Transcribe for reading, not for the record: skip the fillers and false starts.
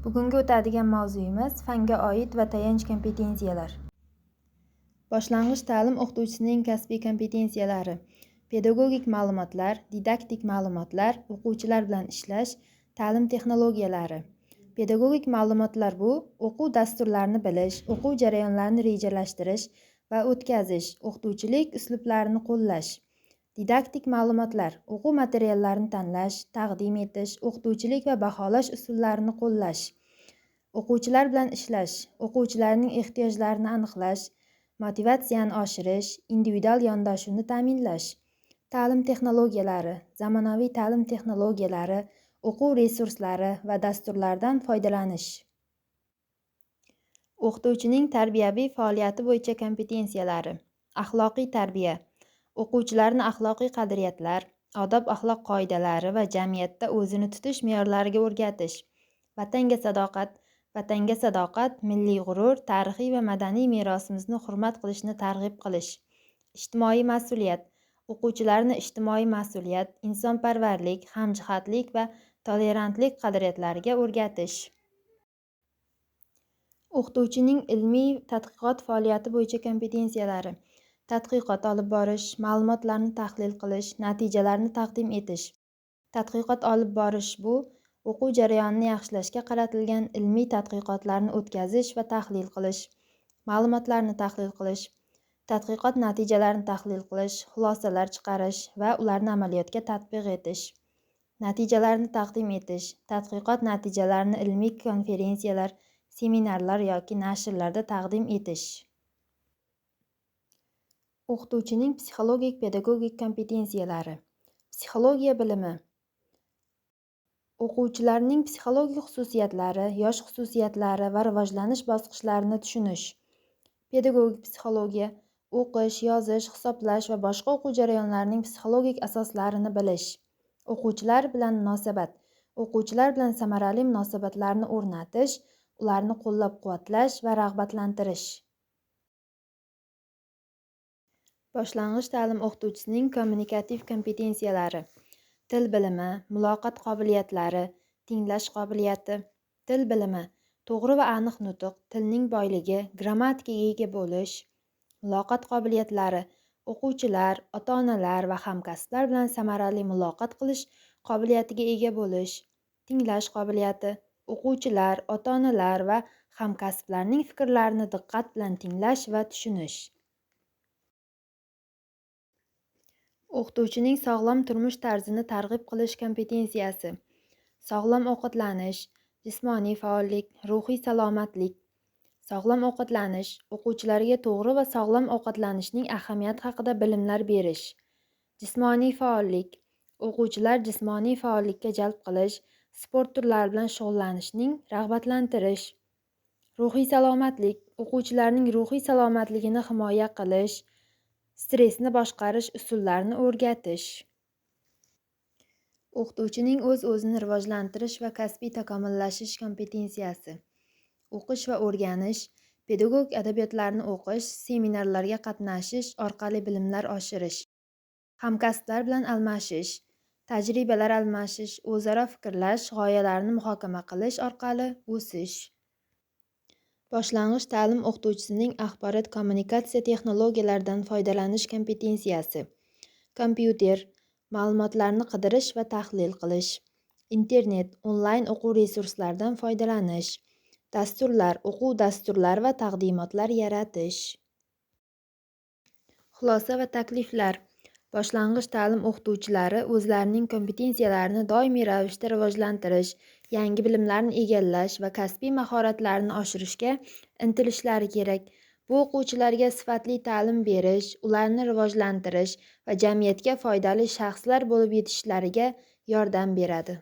Bugungi o'tadigan mavzuyimiz fanga oid va tayanch kompetensiyalar. Boshlang'ich ta'lim o'qituvchisining kasbiy kompetensiyalari: pedagogik ma'lumotlar, didaktik ma'lumotlar, o'quvchilar bilan ishlash, ta'lim texnologiyalari. Pedagogik ma'lumotlar bu o'quv dasturlarini bilish, o'quv jarayonlarini rejalashtirish va o'tkazish, o'qituvchilik uslublarini qo'llash. Didaktik ma'lumotlar o'quv materiallarini tanlash, taqdim etish, o'qituvchilik va baholash usullarini qo'llash. O'quvchilar bilan ishlash, o'quvchilarning ehtiyojlarini aniqlash, motivatsiyani oshirish, individual yondashuvni ta'minlash. Ta'lim texnologiyalari, zamonaviy ta'lim texnologiyalari, o'quv resurslari va dasturlardan foydalanish. O'qituvchining tarbiyaviy faoliyati bo'yicha kompetensiyalari: axloqiy tarbiya, o'quvchilarni axloqiy qadriyatlar, odob-axloq qoidalari va jamiyatda o'zini tutish me'yorlariga o'rgatish. Vatanga sadoqat, milliy g'urur, tarixiy va madaniy merosimizni hurmat qilishni targ'ib qilish. Ijtimoiy mas'uliyat, o'quvchilarni ijtimoiy mas'uliyat, insonparvarlik, hamjihatlik va tolerantlik qadriyatlariga o'rgatish. O'qituvchining ilmiy tadqiqot faoliyati bo'yicha kompetensiyalari: tadqiqot olib borish, ma'lumotlarni tahlil qilish, natijalarni taqdim etish. Tadqiqot olib borish bu o'quv jarayonini yaxshilashga qaratilgan ilmiy tadqiqotlarni o'tkazish va tahlil qilish. Ma'lumotlarni tahlil qilish, tadqiqot natijalarini tahlil qilish, xulosalar chiqarish va ularni amaliyotga tatbiq etish. Natijalarni taqdim etish, tadqiqot natijalarini ilmiy konferensiyalar, seminarlar yoki nashrlarda taqdim etish. O'qituvchining psixologik-pedagogik kompetensiyalari: psixologiya bilimi, o'quvchilarning psixologik xususiyatlari, yosh xususiyatlari va rivojlanish bosqichlarini tushunish. Pedagogik psixologiya, o'qish, yozish, hisoblash va boshqa o'quv jarayonlarining psixologik asoslarini bilish. O'quvchilar bilan munosabat, o'quvchilar bilan samarali munosabatlarni o'rnatish, ularni qo'llab-quvvatlash va rag'batlantirish. Boshlang'ich ta'lim o'qituvchisining kommunikativ kompetensiyalari: til bilimi, muloqot qobiliyatlari, tinglash qobiliyati. Til bilimi: to'g'ri va aniq nutq, tilning boyligi, grammatikaga ega bo'lish. Muloqot qobiliyatlari: o'quvchilar, ota-onalar va hamkasblar bilan samarali muloqot qilish qobiliyatiga ega bo'lish. Tinglash qobiliyati: o'quvchilar, ota-onalar va hamkasblarning fikrlarini diqqat bilan tinglash va tushunish. O'qituvchining sog'lom turmush tarzini targ'ib qilish kompetensiyasi: sog'lom ovqatlanish, jismoniy faollik, ruhiy salomatlik. Sog'lom ovqatlanish: o'quvchilarga to'g'ri va sog'lom ovqatlanishning ahamiyati haqida bilimlar berish. Jismoniy faollik: o'quvchilar jismoniy faollikka jalb qilish, sport turlari bilan shug'ullanishning rag'batlantirish. Ruhiy salomatlik: o'quvchilarning ruhiy salomatligini himoya qilish, stressni boshqarish usullarini o'rgatish. O'qituvchining o'z-o'zini rivojlantirish va kasbiy takomillashish kompetensiyasi: o'qish va o'rganish, pedagogik adabiyotlarni o'qish, seminarlarga qatnashish orqali bilimlar oshirish. Hamkasblar bilan almashish, tajribalar almashish, o'zaro fikrlash, g'oyalarni muhokama qilish orqali o'sish. Boshlang'ich ta'lim o'qituvchisining axborot-kommunikatsiya texnologiyalaridan foydalanish kompetensiyasi: kompyuter, ma'lumotlarni qidirish va tahlil qilish, internet, onlayn o'quv resurslaridan foydalanish, dasturlar, o'quv dasturlari va taqdimotlar yaratish. Xulosa va takliflar: boshlang'ich ta'lim o'qituvchilari o'zlarining kompetensiyalarini doimiy ravishda rivojlantirish, yangi bilimlarni egallash va kasbiy mahoratlarini oshirishga intilishlari kerak. Bu o'quvchilarga sifatli ta'lim berish, ularni rivojlantirish va jamiyatga foydali shaxslar bo'lib yetishishlariga yordam beradi.